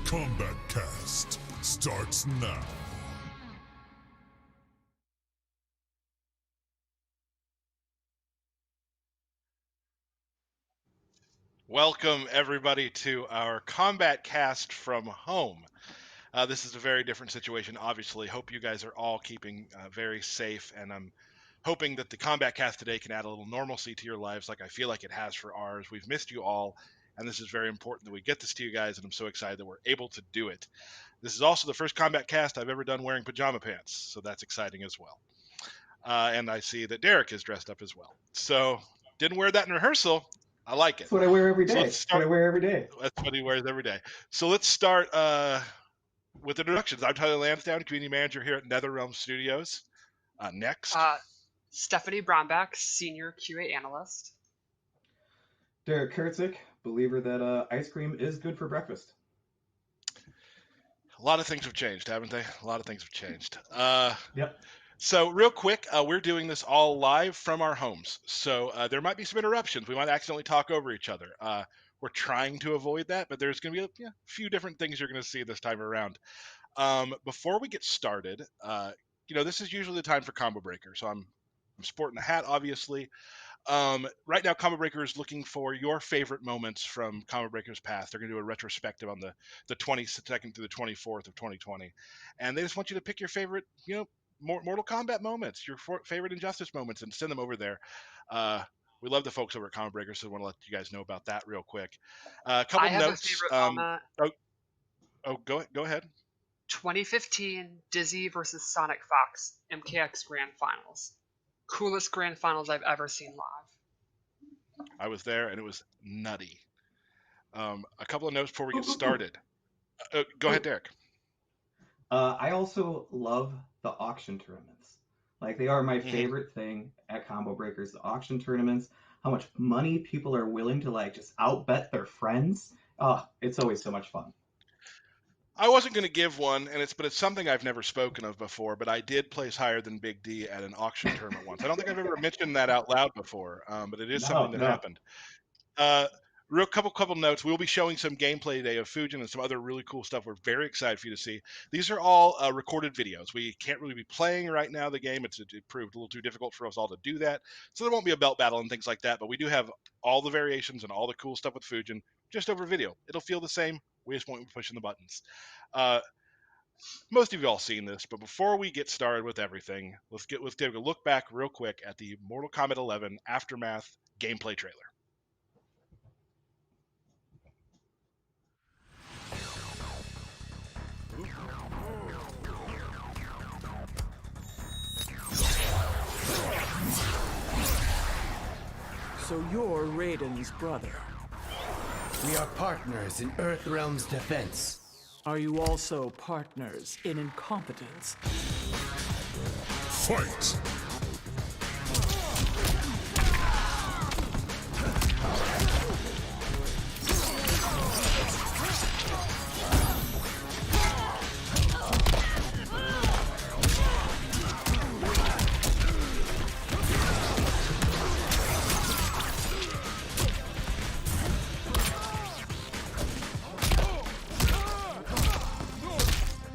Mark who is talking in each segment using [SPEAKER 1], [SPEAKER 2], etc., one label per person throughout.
[SPEAKER 1] Kombat Kast starts now.
[SPEAKER 2] Welcome, everybody, to our Kombat Cast from home. This is a very different situation, obviously. Hope you guys are all keeping very safe, and I'm hoping that the Kombat Cast today can add a little normalcy to your lives like I feel like it has for ours. We've missed you all, and this is very important that we get this to you guys, and I'm so excited that we're able to do it. This is also the first Kombat Cast I've ever done wearing pajama pants, so that's exciting as well. And I see that Derek is dressed up as well. So, didn't wear that in rehearsal. I like it.
[SPEAKER 3] That's what I wear every day.
[SPEAKER 2] So let's start.
[SPEAKER 3] That's what I wear every day.
[SPEAKER 2] That's what he wears every day. So let's start with introductions. I'm Tyler Lansdowne, community manager here at NetherRealm Studios. Next.
[SPEAKER 4] Stephanie Brownback, senior QA analyst.
[SPEAKER 3] Derek Kurtzik, believer that ice cream is good for breakfast.
[SPEAKER 2] A lot of things have changed, haven't they? A lot of things have changed.
[SPEAKER 3] Yep.
[SPEAKER 2] So real quick, we're doing this all live from our homes. So there might be some interruptions. We might accidentally talk over each other. We're trying to avoid that, but there's going to be a few different things you're going to see this time around. Before we get started, this is usually the time for Combo Breaker. So I'm sporting a hat, obviously. Right now, Combo Breaker is looking for your favorite moments from Combo Breaker's past. They're going to do a retrospective on the 22nd through the 24th of 2020. And they just want you to pick your favorite, Mortal Kombat moments, your favorite Injustice moments, and send them over there. We love the folks over at Combo Breaker, so I want to let you guys know about that real quick. A couple
[SPEAKER 4] I have
[SPEAKER 2] notes.
[SPEAKER 4] a favorite moment.
[SPEAKER 2] Go ahead.
[SPEAKER 4] 2015 Dizzy versus Sonic Fox MKX Grand Finals. Coolest Grand Finals I've ever seen live.
[SPEAKER 2] I was there, and it was nutty. A couple of notes before we get started. Go ahead, Derek.
[SPEAKER 3] I also love the auction tournaments. Like, they are my favorite thing at Combo Breakers, the auction tournaments. How much money people are willing to, just outbet their friends. Oh, it's always so much fun.
[SPEAKER 2] I wasn't going to give one, but it's something I've never spoken of before, but I did place higher than Big D at an auction tournament once. I don't think I've ever mentioned that out loud before, but it is something that happened. Real couple notes. We'll be showing some gameplay today of Fujin and some other really cool stuff. We're very excited for you to see. These are all recorded videos. We can't really be playing right now the game. It proved a little too difficult for us all to do that. So there won't be a belt battle and things like that, but we do have all the variations and all the cool stuff with Fujin just over video. It'll feel the same. We just won't be pushing the buttons. Most of you all seen this, but before we get started with everything, let's take a look back real quick at the Mortal Kombat 11 Aftermath gameplay trailer.
[SPEAKER 5] So you're Raiden's brother.
[SPEAKER 6] We are partners in Earthrealm's defense.
[SPEAKER 5] Are you also partners in incompetence?
[SPEAKER 1] Fight!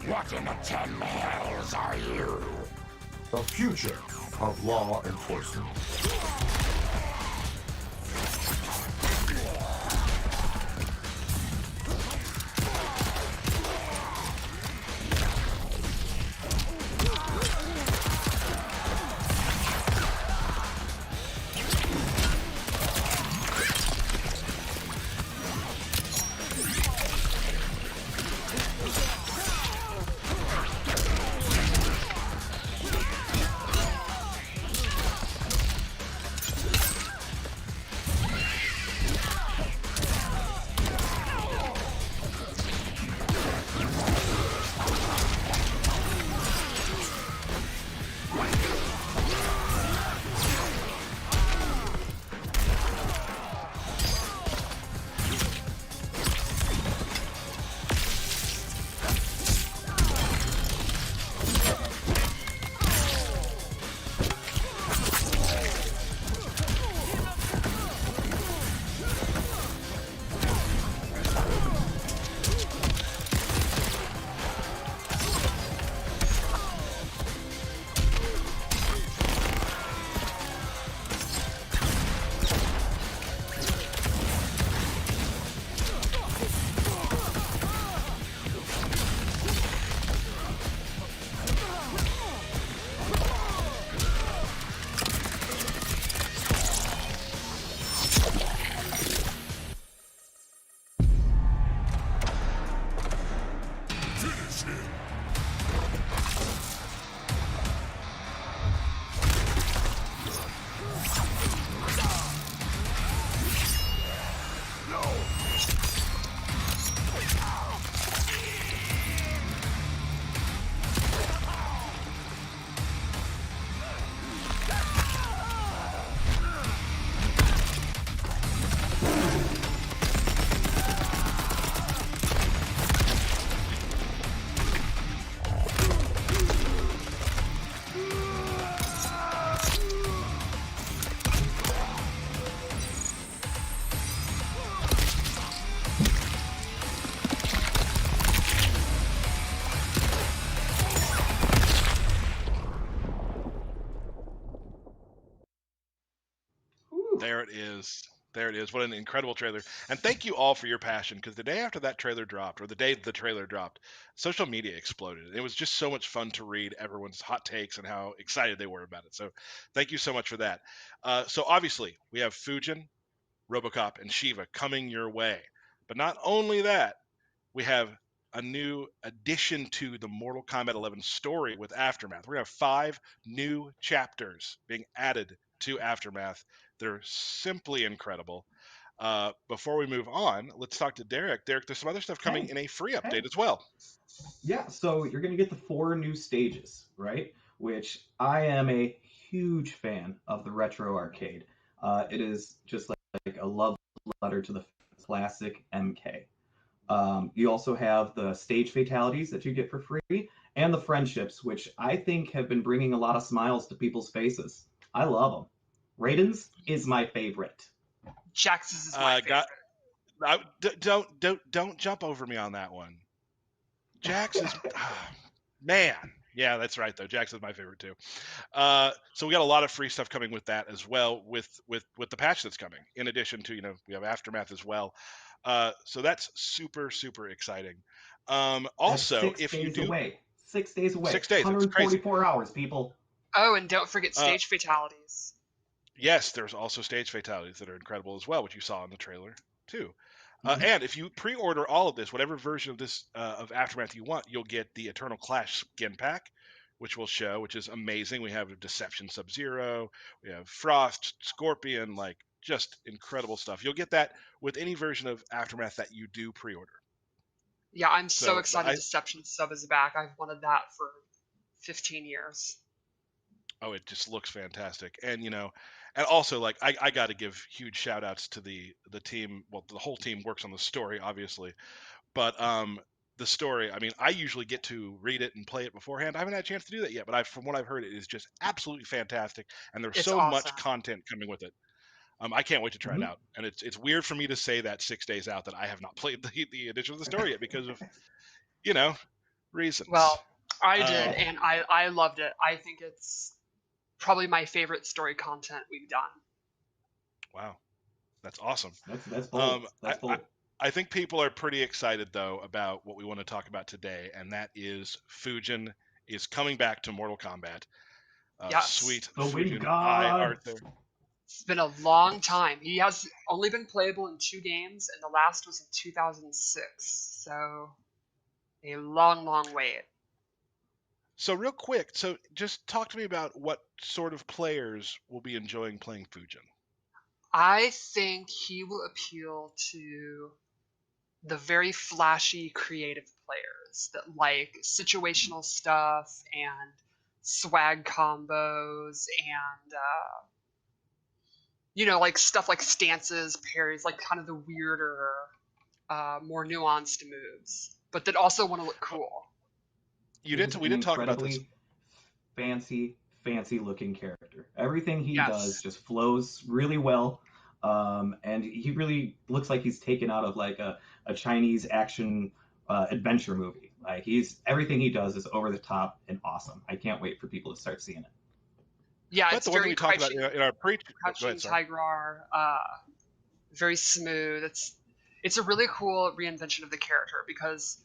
[SPEAKER 6] What in the 10 hells are you?
[SPEAKER 1] The future of law enforcement.
[SPEAKER 2] There it is. There it is. What an incredible trailer. And thank you all for your passion, because the day after that trailer dropped, or the day the trailer dropped, social media exploded. It was just so much fun to read everyone's hot takes and how excited they were about it. So thank you so much for that. So obviously, we have Fujin, RoboCop, and Shiva coming your way. But not only that, we have a new addition to the Mortal Kombat 11 story with Aftermath. We're going to have 5 new chapters being added to Aftermath. They're simply incredible. Before we move on, let's talk to Derek. Derek, there's some other stuff coming in a free update as well.
[SPEAKER 3] Yeah, so you're going to get the 4 new stages, right? Which I am a huge fan of the retro arcade. It is just like a love letter to the classic MK. You also have the stage fatalities that you get for free, and the friendships, which I think have been bringing a lot of smiles to people's faces. I love them. Raiden's is my favorite.
[SPEAKER 4] Jax's is my favorite.
[SPEAKER 2] Don't jump over me on that one. Jax is man. Yeah, that's right though. Jax is my favorite too. So we got a lot of free stuff coming with that as well, with the patch that's coming. In addition to, we have Aftermath as well. So that's super, super exciting. Also,
[SPEAKER 3] that's 6 days away. 6 days away.
[SPEAKER 2] 6 days.
[SPEAKER 3] 144 hours, people.
[SPEAKER 4] Oh, and don't forget stage fatalities.
[SPEAKER 2] Yes, there's also stage fatalities that are incredible as well, which you saw in the trailer too. And if you pre-order all of this, whatever version of this of Aftermath you want, you'll get the Eternal Clash skin pack, which we'll show, which is amazing. We have Deception Sub-Zero, we have Frost, Scorpion, like just incredible stuff. You'll get that with any version of Aftermath that you do pre-order.
[SPEAKER 4] Yeah, I'm so excited Deception Sub is back. I've wanted that for 15 years.
[SPEAKER 2] Oh, it just looks fantastic. And also, like, I got to give huge shout outs to the team. Well, the whole team works on the story, obviously. But the story, I mean, I usually get to read it and play it beforehand. I haven't had a chance to do that yet, but from what I've heard, it is just absolutely fantastic. And there's so much content coming with it. I can't wait to try it out. And it's weird for me to say that 6 days out that I have not played the edition of the story yet because of, reasons.
[SPEAKER 4] Well, I did, and I loved it. I think it's probably my favorite story content we've done.
[SPEAKER 2] Wow, that's awesome.
[SPEAKER 3] That's bold. That's bold.
[SPEAKER 2] I think people are pretty excited though about what we want to talk about today, and that is Fujin is coming back to Mortal Kombat.
[SPEAKER 4] Yes.
[SPEAKER 2] Sweet
[SPEAKER 3] the
[SPEAKER 2] Fujin
[SPEAKER 3] God.
[SPEAKER 2] Arthur.
[SPEAKER 4] It's been a long time. He has only been playable in 2 games, and the last was in 2006. So a long, long wait.
[SPEAKER 2] So real quick, just talk to me about what sort of players will be enjoying playing Fujin.
[SPEAKER 4] I think he will appeal to the very flashy, creative players that like situational stuff and swag combos and, like stuff like stances, parries, like kind of the weirder, more nuanced moves, but that also want to look cool.
[SPEAKER 2] We did talk about this.
[SPEAKER 3] Fancy looking character. Everything he does just flows really well. And he really looks like he's taken out of like a Chinese action adventure movie. Like everything he does is over the top and awesome. I can't wait for people to start seeing it.
[SPEAKER 4] Yeah,
[SPEAKER 2] But
[SPEAKER 4] it's
[SPEAKER 2] the one
[SPEAKER 4] very
[SPEAKER 2] we talked about in our
[SPEAKER 4] Crouching Tigrar, very smooth. It's a really cool reinvention of the character because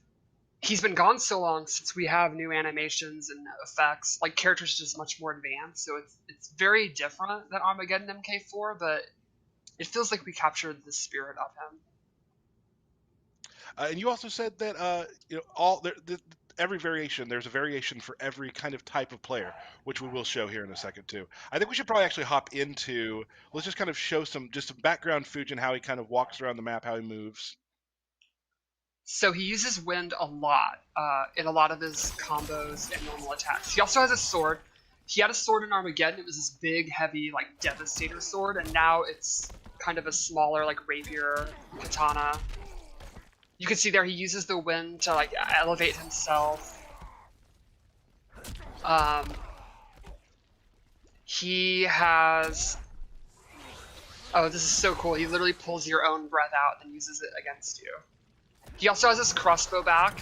[SPEAKER 4] he's been gone so long since we have new animations and effects. Like, characters just much more advanced, so it's very different than Armageddon MK4, but it feels like we captured the spirit of him.
[SPEAKER 2] And you also said that every variation, there's a variation for every kind of type of player, which we will show here in a second too. I think we should probably actually hop into. Let's just kind of show some background Fujin, how he kind of walks around the map, how he moves.
[SPEAKER 4] So he uses wind a lot in a lot of his combos and normal attacks. He also has a sword. He had a sword in Armageddon. It was this big, heavy, like, Devastator sword, and now it's kind of a smaller, like, rapier katana. You can see there he uses the wind to, like, elevate himself. He has... Oh, this is so cool. He literally pulls your own breath out and uses it against you. He also has his crossbow back.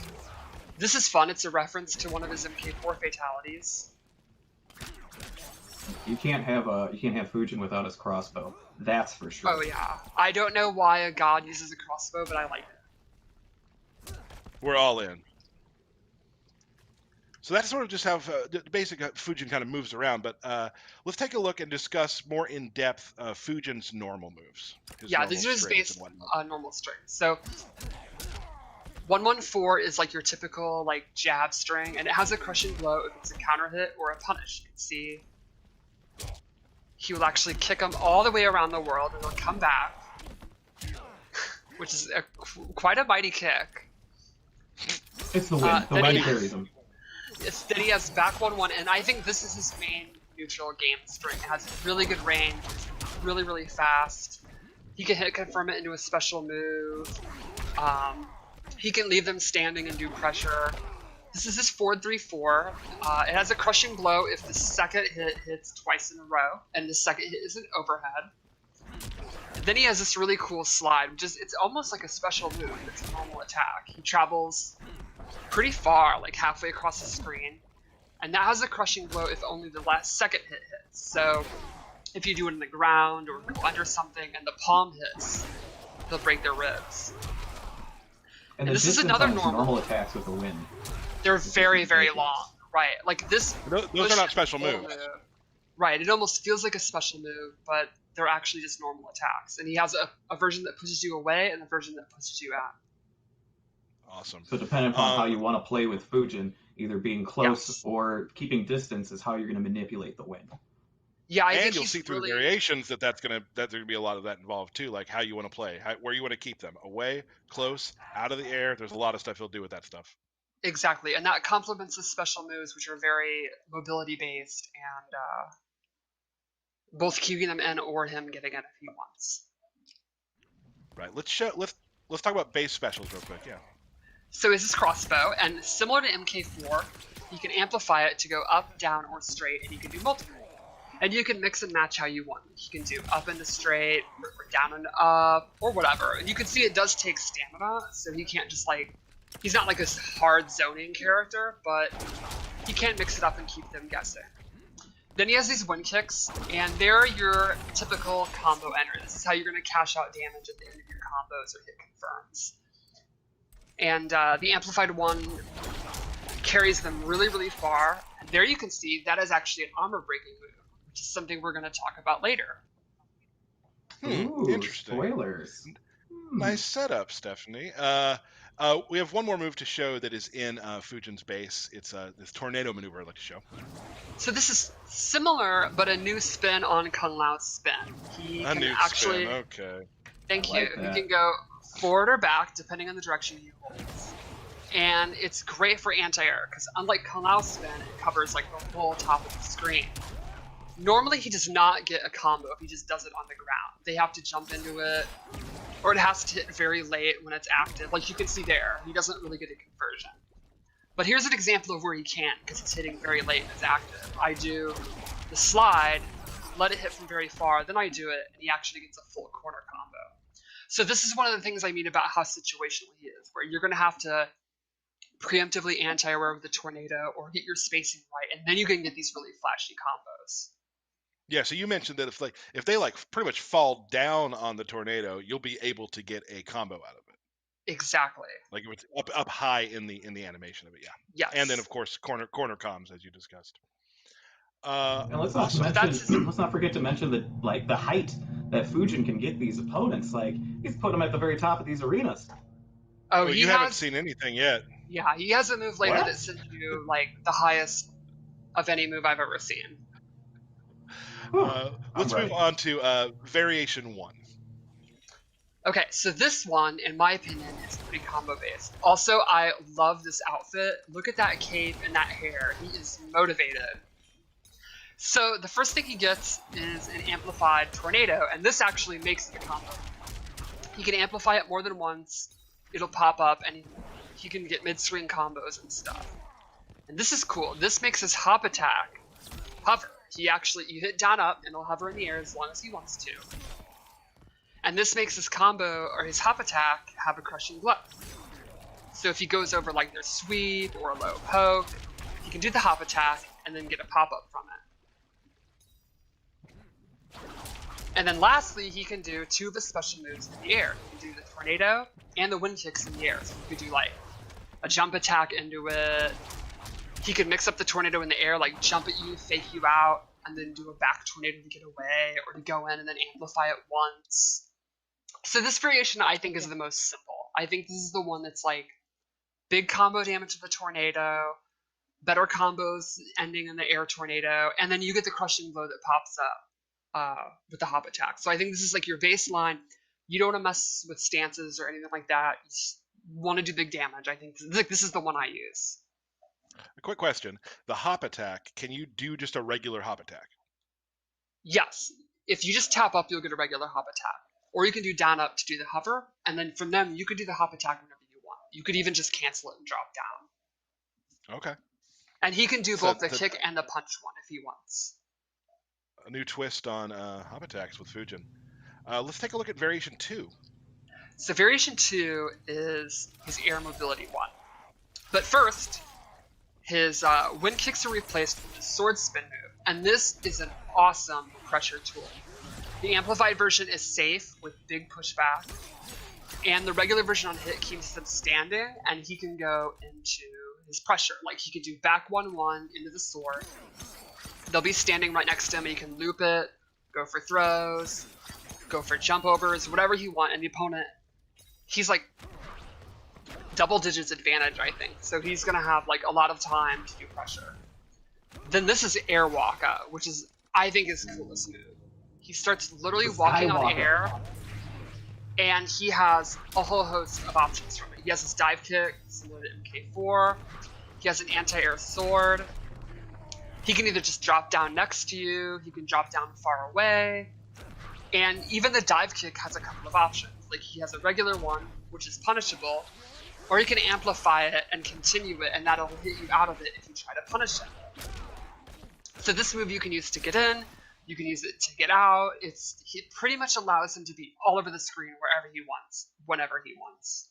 [SPEAKER 4] This is fun. It's a reference to one of his MK4 fatalities.
[SPEAKER 3] You can't have Fujin without his crossbow. That's for sure.
[SPEAKER 4] Oh yeah. I don't know why a god uses a crossbow, but I like it.
[SPEAKER 2] We're all in. So that's sort of just how the basic Fujin kind of moves around, but let's take a look and discuss more in depth Fujin's normal moves.
[SPEAKER 4] Yeah, these are his base normal strings. So 114 is like your typical like jab string, and it has a crushing blow if it's a counter hit or a punish. You can see he will actually kick him all the way around the world, and he'll come back, which is quite a mighty kick.
[SPEAKER 3] It's the win. The win carries him.
[SPEAKER 4] Then he has back 1-1, and I think this is his main neutral game string. It has really good range, really, really fast. He can hit confirm it into a special move. He can leave them standing and do pressure. This is his 4-3-4. It has a crushing blow if the second hit hits twice in a row, and the second hit is an overhead. Then he has this really cool slide, which is, it's almost like a special move. It's a normal attack. He travels pretty far, like halfway across the screen, and that has a crushing blow if only the second hit hits. So if you do it in the ground or go under something and the palm hits, they'll break their ribs.
[SPEAKER 3] And
[SPEAKER 4] this is another
[SPEAKER 3] normal attacks with a win.
[SPEAKER 4] They're very, very long, right? Like this.
[SPEAKER 2] Those are not special moves.
[SPEAKER 4] Right. It almost feels like a special move, but they're actually just normal attacks. And he has a version that pushes you away and a version that pushes you out.
[SPEAKER 2] Awesome.
[SPEAKER 3] So depending upon how you want to play with Fujin, either being close or keeping distance is how you're going to manipulate the win.
[SPEAKER 4] Yeah, I
[SPEAKER 2] and
[SPEAKER 4] think
[SPEAKER 2] you'll see through the variations that's gonna be a lot of that involved too, like how you want to play, where you want to keep them, away, close, out of the air. There's a lot of stuff he'll do with that stuff.
[SPEAKER 4] Exactly, and that complements his special moves, which are very mobility based and both keeping them in or him getting it if he wants.
[SPEAKER 2] Right. Let's talk about base specials real quick. Yeah.
[SPEAKER 4] So is his crossbow, and similar to MK4, you can amplify it to go up, down, or straight, and you can do multiple. And you can mix and match how you want. You can do up into straight, or down and up, or whatever. And you can see it does take stamina, so he can't just like, he's not like a hard zoning character, but he can mix it up and keep them guessing. Then he has these win kicks, and they're your typical combo ender. This is how you're going to cash out damage at the end of your combos or hit confirms. And the amplified one carries them really, really far. And there you can see that is actually an armor breaking move, which is something we're going to talk about later.
[SPEAKER 3] Ooh,
[SPEAKER 2] interesting.
[SPEAKER 3] Spoilers.
[SPEAKER 2] Nice setup, Stephanie. We have one more move to show that is in Fujin's base. It's this tornado maneuver I'd like to show.
[SPEAKER 4] So this is similar, but a new spin on Kung Lao's spin. He
[SPEAKER 2] A
[SPEAKER 4] can
[SPEAKER 2] new
[SPEAKER 4] actually,
[SPEAKER 2] spin. Okay.
[SPEAKER 4] Thank
[SPEAKER 3] I
[SPEAKER 4] you.
[SPEAKER 3] like that.
[SPEAKER 4] He can go forward or back depending on the direction he holds. And it's great for anti-air because unlike Kung Lao's spin, it covers like the whole top of the screen. Normally he does not get a combo if he just does it on the ground. They have to jump into it, or it has to hit very late when it's active. Like you can see there, he doesn't really get a conversion. But here's an example of where he can't because it's hitting very late and it's active. I do the slide, let it hit from very far, then I do it, and he actually gets a full corner combo. So this is one of the things I mean about how situational he is, where you're going to have to preemptively anti-air with the tornado or get your spacing right, and then you can get these really flashy combos.
[SPEAKER 2] Yeah, so you mentioned that if they pretty much fall down on the tornado, you'll be able to get a combo out of it.
[SPEAKER 4] Exactly.
[SPEAKER 2] Like if it's up high in the animation of it, yeah.
[SPEAKER 4] Yes.
[SPEAKER 2] And then of course corner comms as you discussed.
[SPEAKER 3] And let's not forget to mention the height that Fujin can get these opponents. Like he's put them at the very top of these arenas.
[SPEAKER 4] Oh,
[SPEAKER 2] you haven't seen anything yet.
[SPEAKER 4] Yeah, he has a move later
[SPEAKER 3] What?
[SPEAKER 4] that sends you like the highest of any move I've ever seen.
[SPEAKER 2] Let's move on to variation 1.
[SPEAKER 4] Okay, so this one, in my opinion, is pretty combo based. Also, I love this outfit. Look at that cape and that hair. He is motivated. So the first thing he gets is an amplified tornado, and this actually makes it a combo. He can amplify it more than once. It'll pop up, and he can get mid-swing combos and stuff. And this is cool. This makes his hop attack hover. You hit down up, and he'll hover in the air as long as he wants to. And this makes his combo, or his hop attack, have a crushing blow. So if he goes over like their sweep or a low poke, he can do the hop attack and then get a pop-up from it. And then lastly, he can do 2 of his special moves in the air. He can do the tornado and the wind kicks in the air. So he could do like a jump attack into it. He could mix up the tornado in the air, like jump at you, fake you out, and then do a back tornado to get away, or to go in and then amplify it once. So this variation I think is the most simple. I think this is the one that's like big combo damage to the tornado, better combos ending in the air tornado, and then you get the crushing blow that pops up with the hop attack. So I think this is like your baseline. You don't want to mess with stances or anything like that. You just want to do big damage. I think this is the one I use.
[SPEAKER 2] A quick question. The hop attack, can you do just a regular hop attack?
[SPEAKER 4] Yes. If you just tap up, you'll get a regular hop attack. Or you can do down up to do the hover, and then from them, you could do the hop attack whenever you want. You could even just cancel it and drop down.
[SPEAKER 2] Okay.
[SPEAKER 4] And he can do both the kick and the punch one if he wants.
[SPEAKER 2] A new twist on hop attacks with Fujin. Let's take a look at Variation 2.
[SPEAKER 4] So Variation 2 is his air mobility one. But first, his wind kicks are replaced with the sword spin move, and this is an awesome pressure tool. The amplified version is safe with big pushback, and the regular version on hit keeps them standing, and he can go into his pressure. Like he can do back 1-1 into the sword. They'll be standing right next to him, and he can loop it, go for throws, go for jump overs, whatever he wants, and the opponent, he's like double digits advantage, I think. So he's gonna have like a lot of time to do pressure. Then this is Air Waka, which is I think his coolest move. He starts literally walking on air, and he has a whole host of options from it. He has his dive kick, similar to MK4. He has an anti-air sword. He can either just drop down next to you, he can drop down far away, and even the dive kick has a couple of options. Like he has a regular one, which is punishable, or he can amplify it and continue it, and that'll hit you out of it if you try to punish it. So this move you can use to get in, you can use it to get out. It pretty much allows him to be all over the screen wherever he wants, whenever he wants.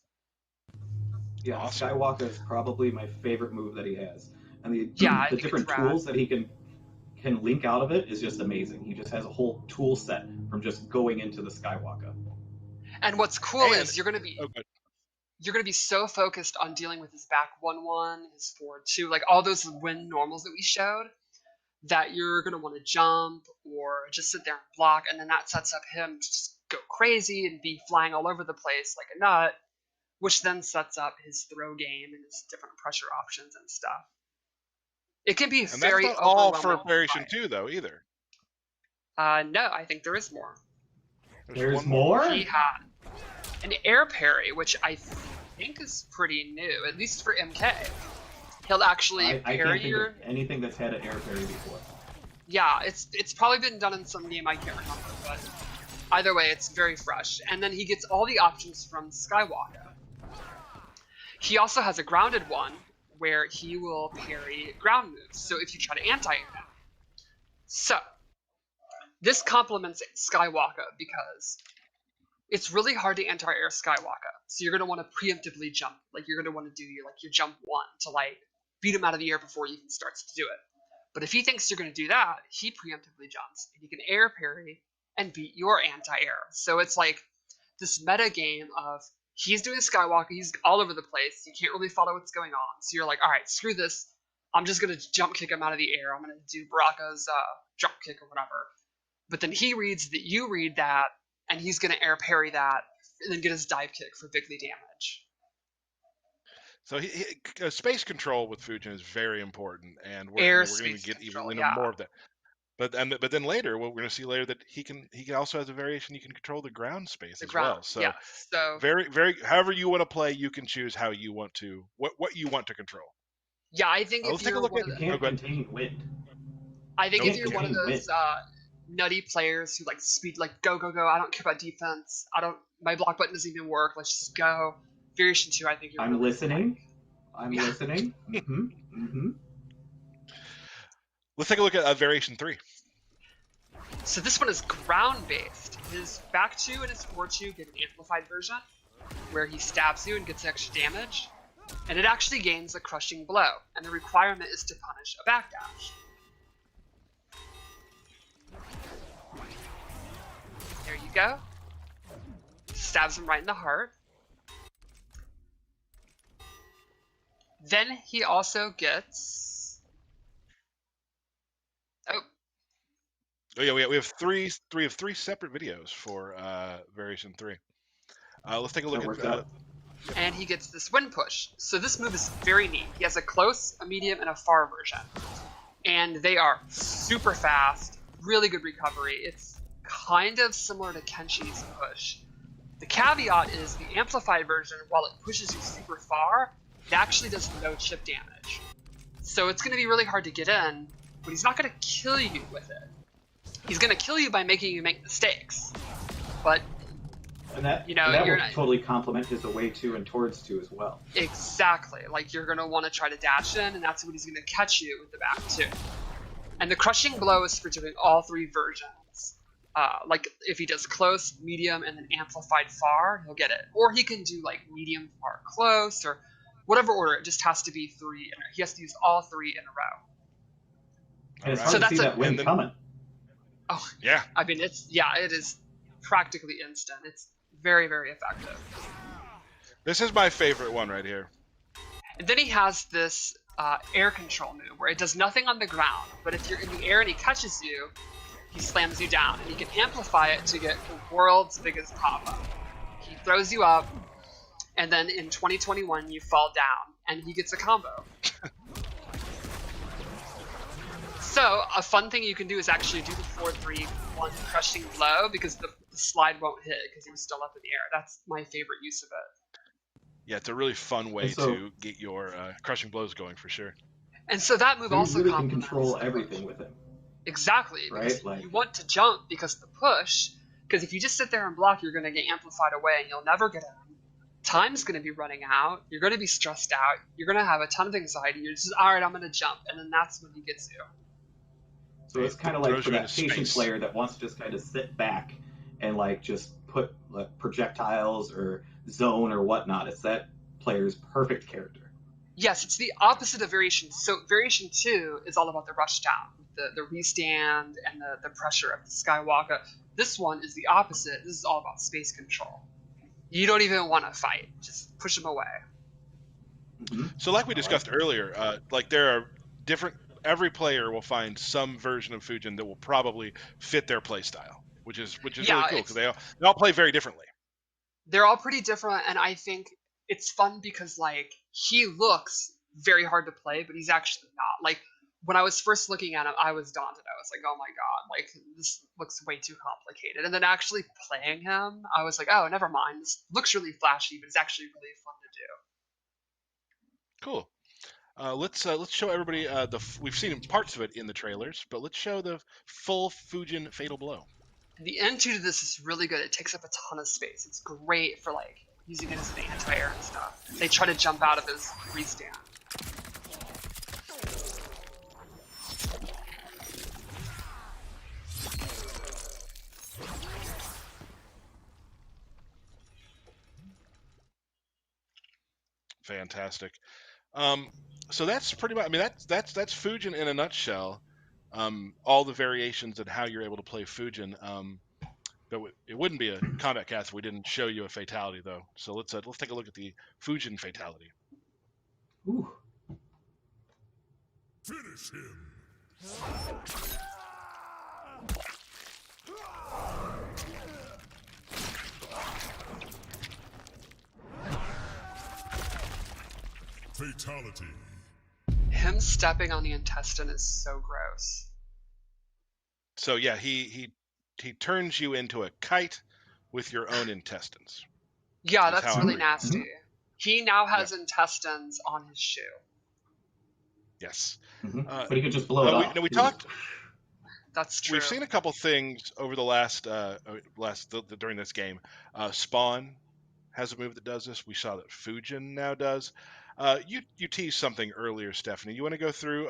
[SPEAKER 3] Yeah,
[SPEAKER 2] Awesome.
[SPEAKER 3] Skywalker is probably my favorite move that he has, and the
[SPEAKER 4] I
[SPEAKER 3] the
[SPEAKER 4] think
[SPEAKER 3] different
[SPEAKER 4] it's rad.
[SPEAKER 3] tools that he can link out of it is just amazing. He just has a whole tool set from just going into the Skywalker.
[SPEAKER 4] And what's cool
[SPEAKER 2] And-
[SPEAKER 4] is you're gonna
[SPEAKER 2] good.
[SPEAKER 4] be so focused on dealing with his back 1-1, his forward 2, like all those win normals that we showed, that you're going to want to jump or just sit there and block, and then that sets up him to just go crazy and be flying all over the place like a nut, which then sets up his throw game and his different pressure options and stuff. It can be
[SPEAKER 2] And
[SPEAKER 4] very
[SPEAKER 2] that's not all for
[SPEAKER 4] overwhelming.
[SPEAKER 2] Variation 2, though, either.
[SPEAKER 4] No, I think there is more.
[SPEAKER 3] There's
[SPEAKER 2] one
[SPEAKER 3] more?
[SPEAKER 4] He had an air parry, which I think is pretty new, at least for MK. He'll actually
[SPEAKER 3] I
[SPEAKER 4] parry
[SPEAKER 3] can't think
[SPEAKER 4] your...
[SPEAKER 3] of anything that's had an air parry before.
[SPEAKER 4] Yeah, it's probably been done in some game, I can't remember, but either way, it's very fresh. And then he gets all the options from Skywalker. He also has a grounded one, where he will parry ground moves, so if you try to anti-air him. So, this complements Skywalker because it's really hard to anti-air Skywalker. So you're going to want to preemptively jump. Like, you're going to want to do your jump 1 to, like, beat him out of the air before he even starts to do it. But if he thinks you're going to do that, he preemptively jumps, and he can air parry and beat your anti-air. So it's like this meta game of he's doing Skywalker, he's all over the place, you can't really follow what's going on. So you're like, all right, screw this, I'm just going to jump kick him out of the air, I'm going to do Baraka's jump kick or whatever. But then he reads that you read that, and he's going to air parry that, and then get his dive kick for bigly damage.
[SPEAKER 2] So space control with Fujin is very important, and
[SPEAKER 4] Air
[SPEAKER 2] we're going to
[SPEAKER 4] space
[SPEAKER 2] get
[SPEAKER 4] control,
[SPEAKER 2] even
[SPEAKER 4] yeah.
[SPEAKER 2] more of that. But then later, what we're going to see later that he also has a variation. You can control the ground space as well. So
[SPEAKER 4] yeah. So
[SPEAKER 2] very however you want to play, you can choose how you want to what you want to control.
[SPEAKER 4] yeah, I think
[SPEAKER 2] Let's
[SPEAKER 4] if
[SPEAKER 2] take a
[SPEAKER 4] you're
[SPEAKER 2] look
[SPEAKER 4] one
[SPEAKER 2] at-
[SPEAKER 4] of
[SPEAKER 3] You
[SPEAKER 4] the,
[SPEAKER 3] can't contain wind.
[SPEAKER 4] I think
[SPEAKER 2] Nope.
[SPEAKER 4] if you're one of those nutty players who like speed, like go, I don't care about defense, my block button doesn't even work, let's just go. Variation 2, I think you're
[SPEAKER 3] I'm
[SPEAKER 4] really
[SPEAKER 3] listening. I'm
[SPEAKER 4] Yeah.
[SPEAKER 3] listening. Mm-hmm. Mm-hmm.
[SPEAKER 2] Let's take a look at Variation 3.
[SPEAKER 4] So this one is ground based. His back 2 and his forward 2 get an amplified version, where he stabs you and gets extra damage, and it actually gains a crushing blow, and the requirement is to punish a backdash. There you go. Stabs him right in the heart. Then he also gets... Oh,
[SPEAKER 2] Oh yeah, we have three separate videos for variation 3. Let's take a look
[SPEAKER 3] That worked
[SPEAKER 2] at
[SPEAKER 3] out.
[SPEAKER 4] and he gets this wind push. So this move is very neat. He has a close, a medium, and a far version. And they are super fast, really good recovery. It's kind of similar to Kenshi's push. The caveat is the amplified version, while it pushes you super far, it actually does no chip damage. So it's going to be really hard to get in, but he's not going to kill you with it. He's going to kill you by making you make mistakes. But
[SPEAKER 3] And that,
[SPEAKER 4] You know,
[SPEAKER 3] and that
[SPEAKER 4] you're
[SPEAKER 3] will
[SPEAKER 4] not-
[SPEAKER 3] totally complement his away to and towards to as well.
[SPEAKER 4] exactly, like you're going to want to try to dash in, and that's what he's going to catch you with the back too. And the crushing blow is for doing all 3 versions. Like if he does close, medium, and then amplified far, he'll get it. Or he can do like medium, far, close, or whatever order. It just has to be 3. He has to use all 3 in a row.
[SPEAKER 3] And it's
[SPEAKER 2] Alright.
[SPEAKER 3] hard
[SPEAKER 4] So
[SPEAKER 3] to
[SPEAKER 4] that's
[SPEAKER 3] see
[SPEAKER 4] a-
[SPEAKER 3] that win
[SPEAKER 2] and then-
[SPEAKER 3] coming.
[SPEAKER 4] Oh,
[SPEAKER 2] Yeah.
[SPEAKER 4] I mean, it is practically instant. It's very, very effective.
[SPEAKER 2] This is my favorite one right here.
[SPEAKER 4] And then he has this air control move where it does nothing on the ground, but if you're in the air and he catches you, he slams you down, and he can amplify it to get the world's biggest pop-up. He throws you up, and then in 2021 you fall down, and he gets a combo. So a fun thing you can do is actually do the 4-3-1 crushing blow, because the slide won't hit because he was still up in the air. That's my favorite use of it.
[SPEAKER 2] Yeah, it's a really fun way
[SPEAKER 3] And so-
[SPEAKER 2] to get your crushing blows going for sure.
[SPEAKER 4] And so that move
[SPEAKER 3] So you
[SPEAKER 4] also
[SPEAKER 3] really can
[SPEAKER 4] complements
[SPEAKER 3] control
[SPEAKER 4] the push.
[SPEAKER 3] everything with him.
[SPEAKER 4] Exactly, because
[SPEAKER 3] Right, like-
[SPEAKER 4] you want to jump because the push, because if you just sit there and block, you're going to get amplified away and you'll never get in. Time's going to be running out, you're going to be stressed out, you're going to have a ton of anxiety, you're just, alright, I'm going to jump, and then that's when he gets you.
[SPEAKER 3] So it's
[SPEAKER 2] It
[SPEAKER 3] kind of like
[SPEAKER 2] throws
[SPEAKER 3] for
[SPEAKER 2] you
[SPEAKER 3] that
[SPEAKER 2] into
[SPEAKER 3] patient
[SPEAKER 2] space.
[SPEAKER 3] player that wants to just kind of sit back and like just put like projectiles or zone or whatnot. It's that player's perfect character.
[SPEAKER 4] Yes, it's the opposite of Variation. So Variation 2 is all about the rush down, the restand, and the pressure of the Skywalker. This one is the opposite. This is all about space control. You don't even want to fight. Just push them away.
[SPEAKER 3] Mhm.
[SPEAKER 2] So like we
[SPEAKER 3] I like
[SPEAKER 2] discussed
[SPEAKER 3] that.
[SPEAKER 2] earlier, like there are different. Every player will find some version of Fujin that will probably fit their play style, which is
[SPEAKER 4] Yeah,
[SPEAKER 2] really cool
[SPEAKER 4] it's-
[SPEAKER 2] because they all play very differently.
[SPEAKER 4] They're all pretty different, and I think it's fun because like he looks very hard to play, but he's actually not. Like when I was first looking at him, I was daunted. I was like, oh my god, like this looks way too complicated. And then actually playing him, I was like, oh, never mind. This looks really flashy, but it's actually really fun to do.
[SPEAKER 2] Cool. Let's show everybody we've seen parts of it in the trailers, but let's show the full Fujin Fatal Blow.
[SPEAKER 4] And the N2 to this is really good. It takes up a ton of space. It's great for like using it as an anti-air and stuff. They try to jump out of his restand.
[SPEAKER 2] Fantastic. So that's pretty much. I mean, that's Fujin in a nutshell. All the variations and how you're able to play Fujin. But it wouldn't be a combat cast if we didn't show you a fatality, though. So let's take a look at the Fujin fatality.
[SPEAKER 3] Ooh.
[SPEAKER 1] Finish him. Fatality.
[SPEAKER 4] Him stepping on the intestine is so gross.
[SPEAKER 2] So yeah, he turns you into a kite with your own intestines.
[SPEAKER 4] Yeah,
[SPEAKER 2] That's
[SPEAKER 4] that's
[SPEAKER 2] how I
[SPEAKER 4] really
[SPEAKER 2] read it.
[SPEAKER 4] nasty. He now has intestines on his shoe.
[SPEAKER 2] Yes.
[SPEAKER 3] Mhm.
[SPEAKER 2] Uh,
[SPEAKER 3] But he could just blow it
[SPEAKER 2] we,
[SPEAKER 3] off.
[SPEAKER 2] no, we
[SPEAKER 3] He just-
[SPEAKER 2] talked.
[SPEAKER 4] That's true.
[SPEAKER 2] We've seen a couple things over the last during this game. Spawn has a move that does this. We saw that Fujin now does. You teased something earlier, Stephanie. You want to go through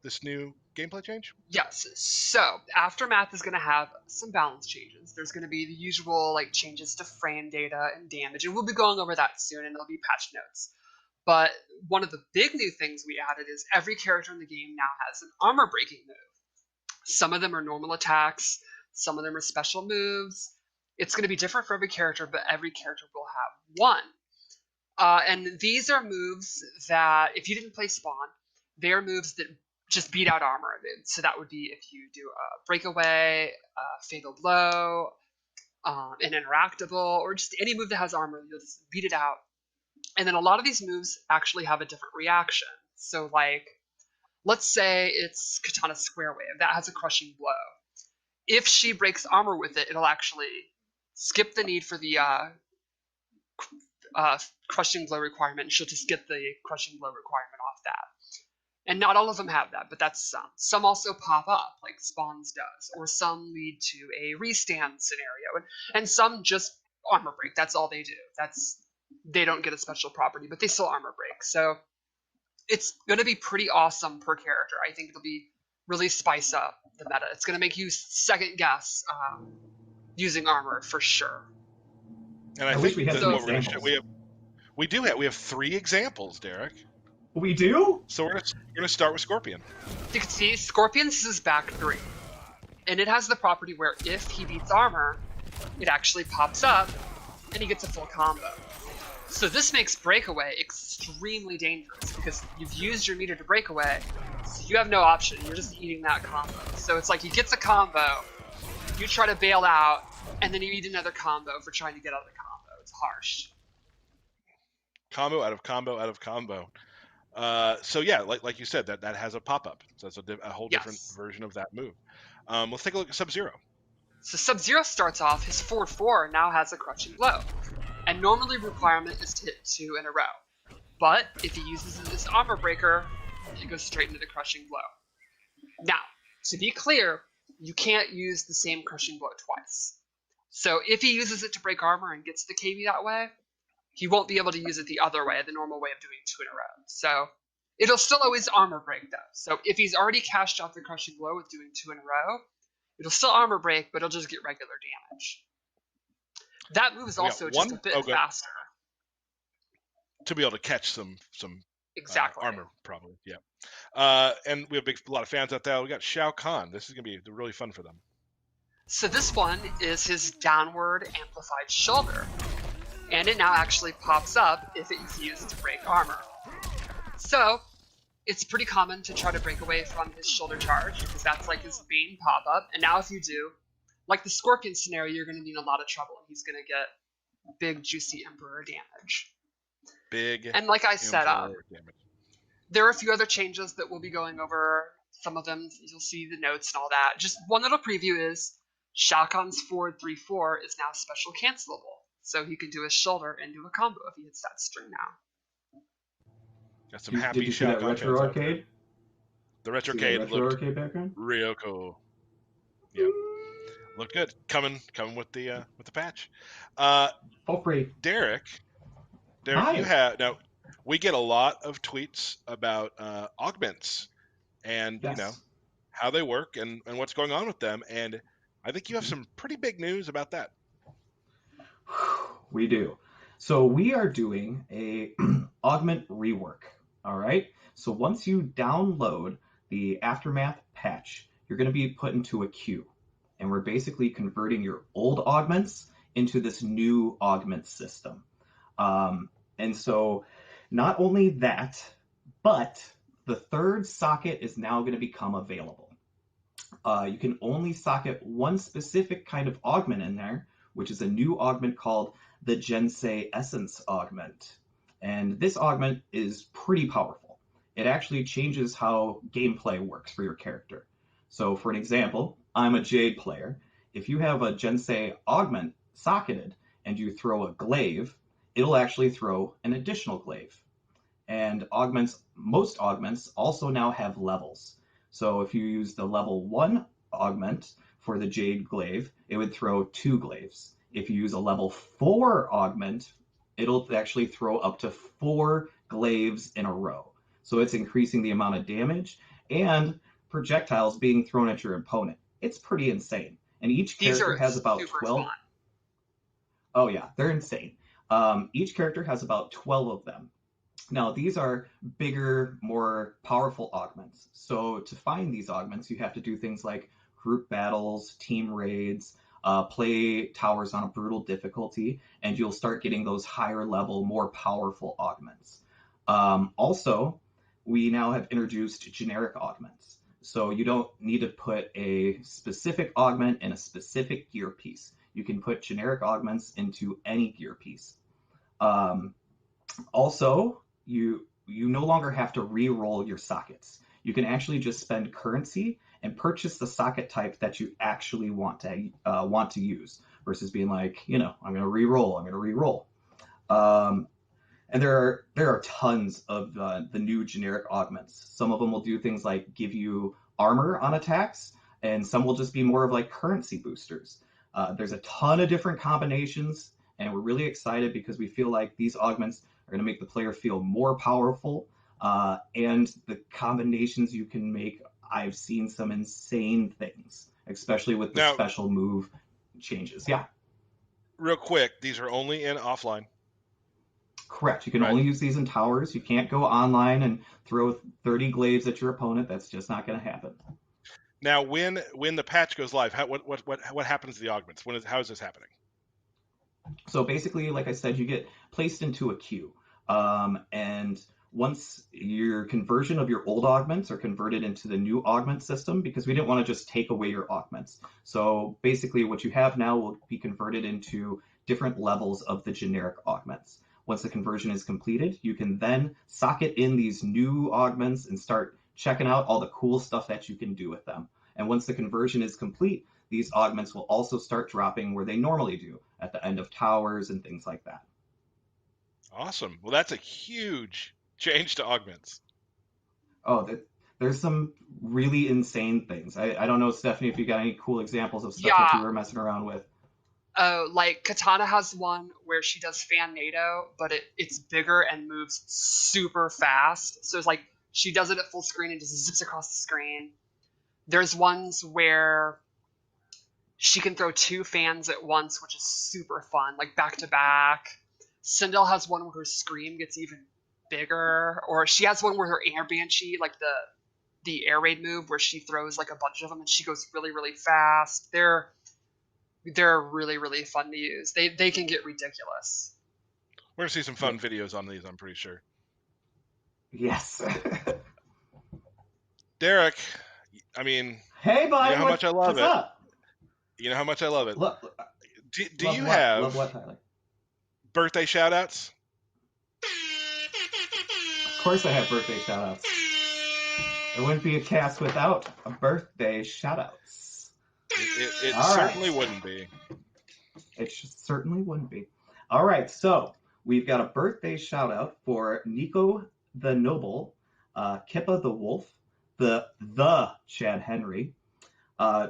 [SPEAKER 2] this new gameplay change?
[SPEAKER 4] Yes. So Aftermath is going to have some balance changes. There's going to be the usual like changes to frame data and damage, and we'll be going over that soon, and there'll be patch notes. But one of the big new things we added is every character in the game now has an armor breaking move. Some of them are normal attacks. Some of them are special moves. It's going to be different for every character, but every character will have one. And these are moves that, if you didn't play Spawn, they are moves that just beat out armor. So that would be if you do a breakaway, a fatal blow, an interactable, or just any move that has armor, you'll just beat it out. And then a lot of these moves actually have a different reaction. So like, let's say it's Katana Square Wave. That has a crushing blow. If she breaks armor with it, it'll actually skip the need for the crushing blow requirement, and she'll just get the crushing blow requirement off that. And not all of them have that, but that's some. Some also pop up, like Spawn's does, or some lead to a restand scenario, and some just armor break. That's all they do. They don't get a special property, but they still armor break. So it's going to be pretty awesome per character. I think it'll be really spice up the meta. It's going to make you second guess using armor for sure.
[SPEAKER 2] And I
[SPEAKER 3] wish
[SPEAKER 2] think
[SPEAKER 3] we had
[SPEAKER 2] that
[SPEAKER 3] some
[SPEAKER 2] what we're gonna
[SPEAKER 3] examples.
[SPEAKER 2] we have 3 examples, Derek.
[SPEAKER 3] We do?
[SPEAKER 2] So we're gonna start with Scorpion.
[SPEAKER 4] You can see Scorpion's is back 3. And it has the property where if he beats armor, it actually pops up and he gets a full combo. So this makes breakaway extremely dangerous because you've used your meter to break away, so you have no option. You're just eating that combo. So it's like he gets a combo, you try to bail out, and then you eat another combo for trying to get out of the combo. It's harsh.
[SPEAKER 2] Combo out of combo out of combo. So yeah, like you said, that has a pop-up. So that's a whole different
[SPEAKER 4] Yes.
[SPEAKER 2] version of that move. Let's take a look at Sub-Zero.
[SPEAKER 4] So Sub-Zero starts off, his 4-4 now has a crushing blow. And normally requirement is to hit 2 in a row. But if he uses this armor breaker, it goes straight into the crushing blow. Now, to be clear, you can't use the same crushing blow twice. So if he uses it to break armor and gets the KB that way, he won't be able to use it the other way, the normal way of doing 2 in a row. So it'll still always armor break though. So if he's already cashed out the crushing blow with doing 2 in a row, it'll still armor break, but it'll just get regular damage. That move is
[SPEAKER 2] We got
[SPEAKER 4] also just a
[SPEAKER 2] one-
[SPEAKER 4] bit
[SPEAKER 2] oh, good.
[SPEAKER 4] faster.
[SPEAKER 2] To be able to catch some
[SPEAKER 4] Exactly.
[SPEAKER 2] armor, probably. Yeah. And we have a lot of fans out there. We got Shao Kahn. This is gonna be really fun for them.
[SPEAKER 4] So this one is his downward amplified shoulder. And it now actually pops up if it's used to break armor. So it's pretty common to try to break away from his shoulder charge because that's like his main pop-up. And now if you do, like the Scorpion scenario, you're going to be in a lot of trouble and he's going to get big, juicy Emperor damage.
[SPEAKER 2] Big.
[SPEAKER 4] And like I said,
[SPEAKER 2] Emperor damage.
[SPEAKER 4] there are a few other changes that we'll be going over. Some of them, you'll see the notes and all that. Just one little preview is Shao Kahn's forward 3-4 is now special cancelable. So he can do his shoulder and do a combo if he hits that string now.
[SPEAKER 2] Got some happy
[SPEAKER 3] Did you see
[SPEAKER 2] Shao
[SPEAKER 3] that
[SPEAKER 2] Kahn
[SPEAKER 3] retro
[SPEAKER 2] fans out there.
[SPEAKER 3] arcade?
[SPEAKER 2] The retro
[SPEAKER 3] See that
[SPEAKER 2] arcade
[SPEAKER 3] retro
[SPEAKER 2] looked
[SPEAKER 3] arcade background?
[SPEAKER 2] real cool. Yeah, looked good. Coming with the patch.
[SPEAKER 3] All free.
[SPEAKER 2] Derek,
[SPEAKER 3] Hi.
[SPEAKER 2] you have now. We get a lot of tweets about augments and
[SPEAKER 3] Yes.
[SPEAKER 2] how they work and what's going on with them, and I think you have some pretty big news about that.
[SPEAKER 3] We do. So we are doing a augment rework. All right. So once you download the Aftermath patch, you're going to be put into a queue, and we're basically converting your old augments into this new augment system. And so not only that, but the third socket is now going to become available. You can only socket one specific kind of augment in there, which is a new augment called the Gensei Essence Augment. And this augment is pretty powerful. It actually changes how gameplay works for your character. So for an example, I'm a Jade player. If you have a Gensei augment socketed and you throw a glaive, it'll actually throw an additional glaive. And most augments also now have levels. So if you use the level 1 augment for the Jade glaive, it would throw 2 glaives. If you use a level 4 augment, it'll actually throw up to 4 glaives in a row. So it's increasing the amount of damage and projectiles being thrown at your opponent. It's pretty insane. And each character has about 12.
[SPEAKER 4] Fun.
[SPEAKER 3] Oh yeah, they're insane. Each character has about 12 of them. Now, these are bigger, more powerful augments. So to find these augments, you have to do things like group battles, team raids, play towers on a brutal difficulty, and you'll start getting those higher level, more powerful augments. Also, we now have introduced generic augments. So you don't need to put a specific augment in a specific gear piece. You can put generic augments into any gear piece. Also, you no longer have to re-roll your sockets. You can actually just spend currency and purchase the socket type that you actually want to use, versus being like, I'm going to re-roll. And there are tons of the new generic augments. Some of them will do things like give you armor on attacks, and some will just be more of like currency boosters. There's a ton of different combinations, and we're really excited because we feel like these augments are going to make the player feel more powerful, and the combinations you can make, I've seen some insane things, especially with the special move changes. Yeah.
[SPEAKER 2] Real quick, these are only in offline.
[SPEAKER 3] Correct. You can only use these in towers. You can't go online and throw 30 glaives at your opponent. That's just not going to happen.
[SPEAKER 2] Now, when the patch goes live, what happens to the augments? How is this happening?
[SPEAKER 3] So basically, like I said, you get placed into a queue, and once your conversion of your old augments are converted into the new augment system, because we didn't want to just take away your augments. So basically, what you have now will be converted into different levels of the generic augments. Once the conversion is completed, you can then socket in these new augments and start checking out all the cool stuff that you can do with them. And once the conversion is complete, these augments will also start dropping where they normally do, at the end of towers and things like that.
[SPEAKER 2] Awesome. Well, that's a huge change to augments.
[SPEAKER 3] Oh, there's some really insane things. I don't know, Stephanie, if you got any cool examples of stuff that you were messing around with.
[SPEAKER 4] Like Katana has one where she does fan NATO, but it's bigger and moves super fast. So it's like she does it at full screen and just zips across the screen. There's ones where she can throw 2 fans at once, which is super fun, like back to back. Sindel has one where her scream gets even bigger, or she has one where her air banshee, like the air raid move, where she throws like a bunch of them and she goes really, really fast. They're really, really fun to use. They can get ridiculous.
[SPEAKER 2] We're gonna see some fun videos on these, I'm pretty sure.
[SPEAKER 3] Yes.
[SPEAKER 2] Derek, I mean,
[SPEAKER 3] hey, bud,
[SPEAKER 2] you know how much I love it.
[SPEAKER 3] Up?
[SPEAKER 2] You know how much I love it. Do you
[SPEAKER 3] love
[SPEAKER 2] have
[SPEAKER 3] what, Tyler?
[SPEAKER 2] Birthday shout-outs?
[SPEAKER 3] Of course I have birthday shout-outs. It wouldn't be a cast without a birthday shout-outs.
[SPEAKER 2] It certainly wouldn't be.
[SPEAKER 3] It certainly wouldn't be. All right, so we've got a birthday shout-out for Nico the Noble, Kippa the Wolf, the Chad Henry,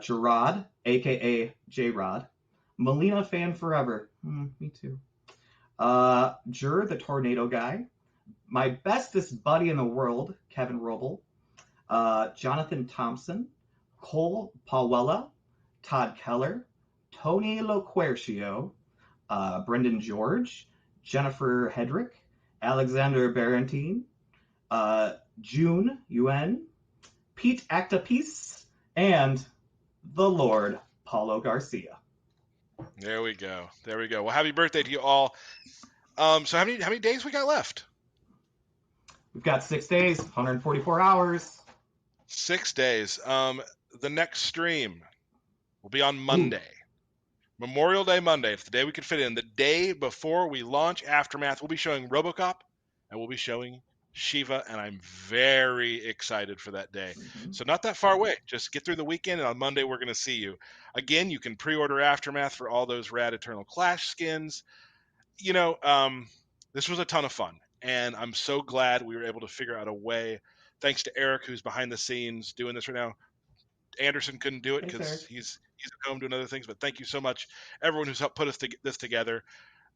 [SPEAKER 3] Gerard, a.k.a. J-Rod, Melina Fan Forever, me too, Jur the Tornado Guy, my bestest buddy in the world, Kevin Roble, Jonathan Thompson, Cole Pawella, Todd Keller, Tony Loquercio, Brendan George, Jennifer Hedrick, Alexander Barentine, June Yuen, Pete Actapiece, and the Lord Paulo Garcia.
[SPEAKER 2] There we go. Well, happy birthday to you all. So how many days we got left?
[SPEAKER 3] We've got 6 days, 144 hours.
[SPEAKER 2] 6 days. The next stream will be on Monday. Ooh. Memorial Day Monday. It's the day we can fit in. The day before we launch Aftermath, we'll be showing RoboCop, and we'll be showing Shiva, and I'm very excited for that day. Mm-hmm. So not that far away. Just get through the weekend, and on Monday we're going to see you. Again, you can pre-order Aftermath for all those rad Eternal Clash skins. This was a ton of fun, and I'm so glad we were able to figure out a way, thanks to Eric, who's behind the scenes doing this right now. Anderson couldn't do it because he's at home doing other things, but thank you so much, everyone who's helped put this together.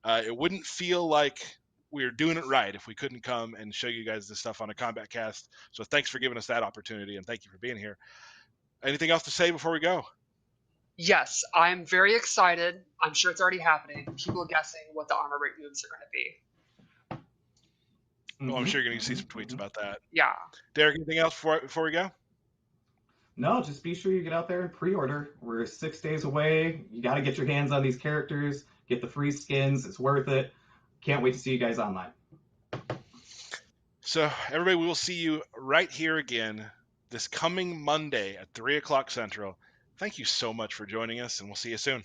[SPEAKER 2] It wouldn't feel like we were doing it right if we couldn't come and show you guys this stuff on a Kombat Cast. So thanks for giving us that opportunity, and thank you for being here. Anything else to say before we go?
[SPEAKER 4] Yes, I'm very excited. I'm sure it's already happening. People are guessing what the armor rate moves are going to be.
[SPEAKER 2] Well, I'm sure you're going to see some tweets about that.
[SPEAKER 4] Yeah.
[SPEAKER 2] Derek, anything else before we go?
[SPEAKER 3] No, just be sure you get out there and pre-order. We're 6 days away. You got to get your hands on these characters, get the free skins. It's worth it. Can't wait to see you guys online.
[SPEAKER 2] So, everybody, we will see you right here again this coming Monday at 3 o'clock Central. Thank you so much for joining us, and we'll see you soon.